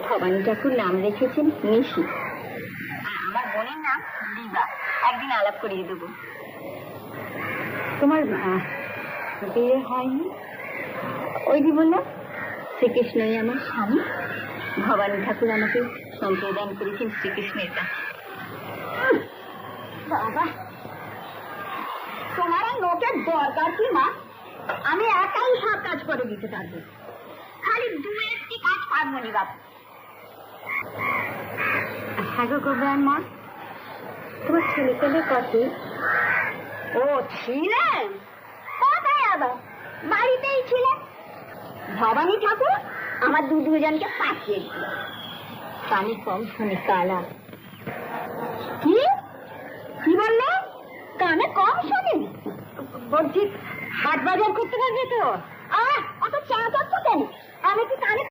ভবানী ঠাকুর নাম রেখেছেন নিশি, আর আমার বোনের নাম দিবা। একদিন আলাপ করিয়ে দেবো। তোমার বিয়ে হয়নি? ওই যে বললাম, শ্রীকৃষ্ণই আমার স্বামী। ভবানী ঠাকুর আমাকে সম্প্রদান করেছেন শ্রীকৃষ্ণের কাছে। বাবা, তোমার লোকের দরকার কি মা? আমি একাই সব কাজ করে দিতে পারবো, খালি দু একটি কাজ পারবো নি বাবা। হ্যাঁ গো গোবরান মা, তোমার ছেলে পেলে কত? ও ছিলেন কোথায়? আবার বাড়িতেই ছিলেন। ভবানী ঠাকুর আমার দুজনকে পাঠিয়ে দিল। কানে কম শুনি কালা। কি কি বললে? কানে কম শুনি? বলছি হাট বাজার করতে পারবে তো? অত চা করছো কেন? আমি কি কানে